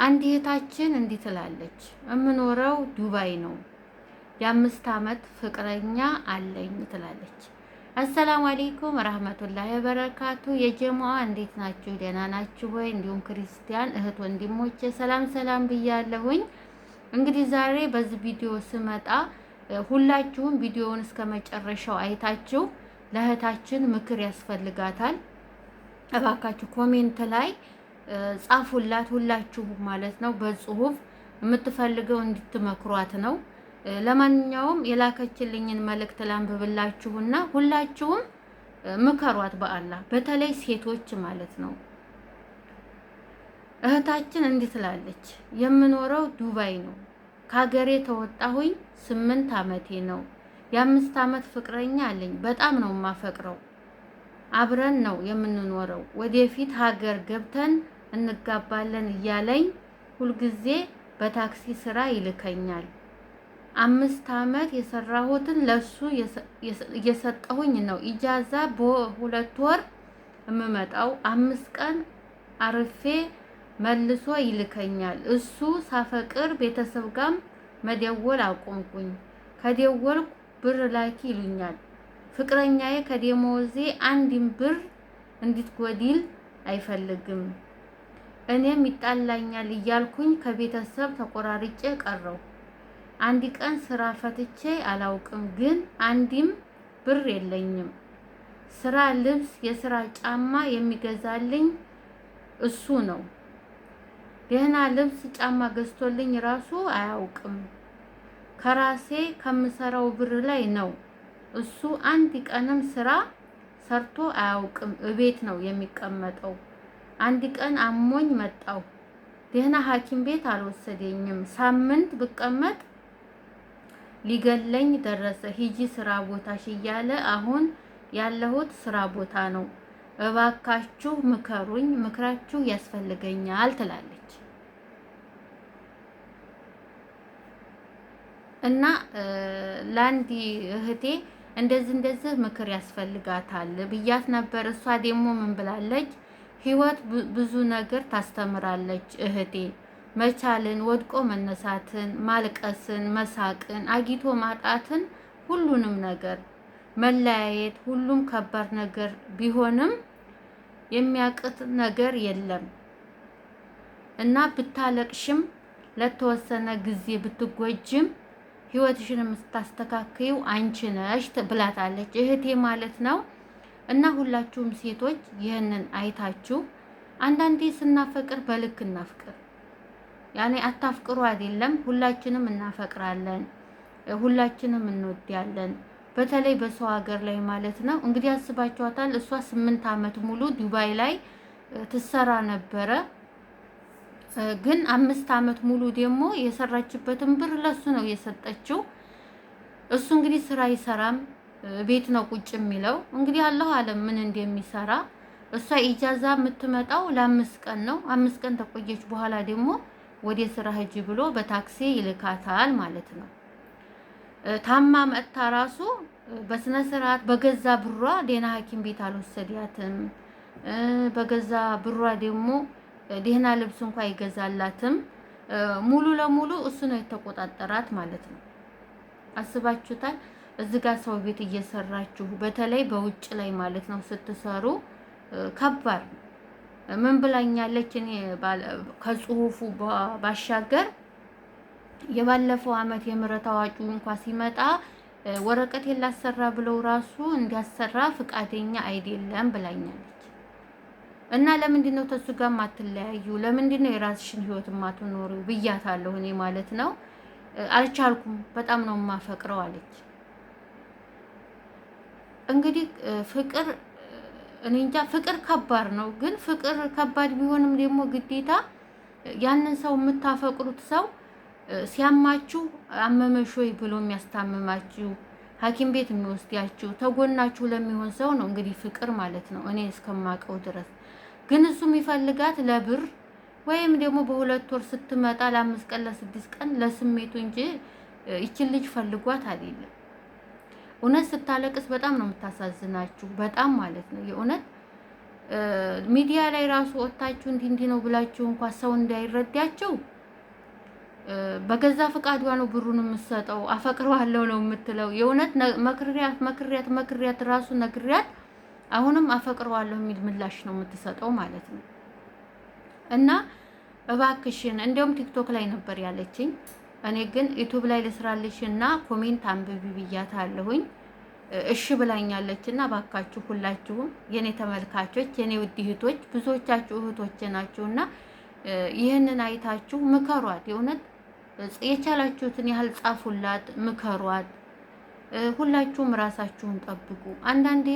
አንድ እህታችን እንዲህ ትላለች፣ የምኖረው ዱባይ ነው። የ5 ዓመት ፍቅረኛ አለኝ ትላለች። አሰላሙ አለይኩም ወራህመቱላሂ ወበረካቱ። የጀማዓ እንዴት ናችሁ? ደህና ናችሁ ወይ? እንዲሁም ክርስቲያን እህት ወንድሞቼ ሰላም ሰላም ብያለሁኝ። እንግዲህ ዛሬ በዚህ ቪዲዮ ስመጣ ሁላችሁም ቪዲዮውን እስከ መጨረሻው አይታችሁ ለእህታችን ምክር ያስፈልጋታል። እባካችሁ ኮሜንት ላይ ጻፉላት፣ ሁላችሁም ማለት ነው። በጽሁፍ የምትፈልገው እንድትመክሯት ነው። ለማንኛውም የላከችልኝን መልእክት ላንብብላችሁና ሁላችሁም ምከሯት በአላህ፣ በተለይ ሴቶች ማለት ነው። እህታችን እንዲህ ትላለች፣ የምኖረው ዱባይ ነው። ከሀገሬ ተወጣሁኝ 8 ዓመቴ ነው። የ5 ዓመት ፍቅረኛ አለኝ። በጣም ነው የማፈቅረው። አብረን ነው የምንኖረው። ወደፊት ሀገር ገብተን እንጋባለን እያለኝ ሁልጊዜ በታክሲ ስራ ይልከኛል። 5 ዓመት የሰራሁትን ለሱ እየሰጠሁኝ ነው። ኢጃዛ በ2 ወር የምመጣው 5 ቀን አርፌ መልሶ ይልከኛል። እሱ ሳፈቅር ቤተሰብ ጋም መደወል አቆምኩኝ። ከደወልኩ ብር ላኪ ይሉኛል። ፍቅረኛዬ ከደሞዜ አንድም ብር እንድትጎድል አይፈልግም። እኔም ይጣላኛል እያልኩኝ ከቤተሰብ ተቆራርጬ ቀረው። አንድ ቀን ስራ ፈትቼ አላውቅም፣ ግን አንድም ብር የለኝም። ስራ ልብስ፣ የስራ ጫማ የሚገዛልኝ እሱ ነው። ደህና ልብስ ጫማ ገዝቶልኝ ራሱ አያውቅም። ከራሴ ከምሰራው ብር ላይ ነው። እሱ አንድ ቀንም ስራ ሰርቶ አያውቅም። እቤት ነው የሚቀመጠው። አንድ ቀን አሞኝ መጣሁ። ደህና ሐኪም ቤት አልወሰደኝም። ሳምንት ብቀመጥ ሊገለኝ ደረሰ። ሂጂ ስራ ቦታሽ እያለ አሁን ያለሁት ስራ ቦታ ነው። እባካችሁ ምከሩኝ፣ ምክራችሁ ያስፈልገኛል ትላለች። እና ለአንድ እህቴ እንደዚህ ምክር ያስፈልጋታል ብያት ነበር። እሷ ደግሞ ምን ብላለች? ህይወት ብዙ ነገር ታስተምራለች እህቴ። መቻልን፣ ወድቆ መነሳትን፣ ማልቀስን፣ መሳቅን፣ አጊቶ ማጣትን፣ ሁሉንም ነገር መለያየት፣ ሁሉም ከባድ ነገር ቢሆንም የሚያቅት ነገር የለም እና ብታለቅሽም ለተወሰነ ጊዜ ብትጎጅም ህይወትሽን የምታስተካክዩ አንቺ ነሽ ብላታለች እህቴ ማለት ነው። እና ሁላችሁም ሴቶች ይህንን አይታችሁ አንዳንዴ ስናፈቅር በልክ እናፍቅር። ያኔ አታፍቅሩ አይደለም፣ ሁላችንም እናፈቅራለን፣ ሁላችንም እንወዳለን። በተለይ በሰው ሀገር ላይ ማለት ነው። እንግዲህ አስባችኋታል። እሷ 8 ዓመት ሙሉ ዱባይ ላይ ትሰራ ነበረ። ግን 5 ዓመት ሙሉ ደግሞ የሰራችበትን ብር ለሱ ነው የሰጠችው። እሱ እንግዲህ ስራ አይሰራም፣ ቤት ነው ቁጭ የሚለው። እንግዲህ አላህ አለም ምን እንደሚሰራ። እሷ ኢጃዛ የምትመጣው ለ5 ቀን ነው። 5 ቀን ተቆየች በኋላ ደግሞ ወደ ስራ ሂጂ ብሎ በታክሲ ይልካታል ማለት ነው። ታማ መጥታ ራሱ በስነ ስርዓት በገዛ ብሯ ደህና ሐኪም ቤት አልወሰዳትም። በገዛ ብሯ ደግሞ ደህና ልብስ እንኳን አይገዛላትም። ሙሉ ለሙሉ እሱ ነው የተቆጣጠራት ማለት ነው። አስባችሁታል? እዚህ ጋር ሰው ቤት እየሰራችሁ በተለይ በውጭ ላይ ማለት ነው ስትሰሩ ከባድ ነው። ምን ብላኛለች? እኔ ከጽሁፉ ባሻገር የባለፈው አመት የምህረት አዋጁ እንኳን ሲመጣ ወረቀት የላሰራ ብለው ራሱ እንዲያሰራ ፍቃደኛ አይደለም ብላኛለች። እና ለምንድን ነው ተሱ ጋር ማትለያዩ? ለምንድን ነው የራስሽን ህይወት ማትኖሪው ብያታለሁ እኔ ማለት ነው። አልቻልኩም፣ በጣም ነው የማፈቅረው አለች። እንግዲህ ፍቅር እኔ እንጃ፣ ፍቅር ከባድ ነው። ግን ፍቅር ከባድ ቢሆንም ደግሞ ግዴታ ያንን ሰው የምታፈቅሩት ሰው ሲያማችሁ አመመሽ ወይ ብሎ የሚያስታምማችሁ ሐኪም ቤት የሚወስዳችሁ ተጎናችሁ ለሚሆን ሰው ነው እንግዲህ ፍቅር ማለት ነው እኔ እስከማውቀው ድረስ። ግን እሱ የሚፈልጋት ለብር ወይም ደግሞ በ2 ወር ስትመጣ ለ5 ቀን ለ6 ቀን ለስሜቱ እንጂ ይችን ልጅ ፈልጓት አይደለም። እውነት ስታለቅስ በጣም ነው የምታሳዝናችሁ፣ በጣም ማለት ነው የእውነት ሚዲያ ላይ ራሱ ወጣችሁ እንዲህ ነው ብላችሁ እንኳን ሰው እንዳይረዳቸው በገዛ ፈቃዷ ነው ብሩን የምትሰጠው። አፈቅረዋለሁ ነው የምትለው። የእውነት መክሪያት ራሱ ነግሪያት አሁንም አፈቅረዋለሁ የሚል ምላሽ ነው የምትሰጠው ማለት ነው። እና እባክሽን እንዲያውም ቲክቶክ ላይ ነበር ያለችኝ። እኔ ግን ዩቲዩብ ላይ ልስራልሽና ኮሜንት አንብቢ ብያታለሁኝ። እሺ ብላኛለች። እና እባካችሁ ሁላችሁም የኔ ተመልካቾች፣ የኔ ውድ እህቶች፣ ብዙዎቻችሁ እህቶች ናችሁና ይህንን አይታችሁ ምከሯት። የእውነት የቻላችሁትን ያህል ጻፉላት፣ ምከሯት። ሁላችሁም ራሳችሁን ጠብቁ። አንዳንዴ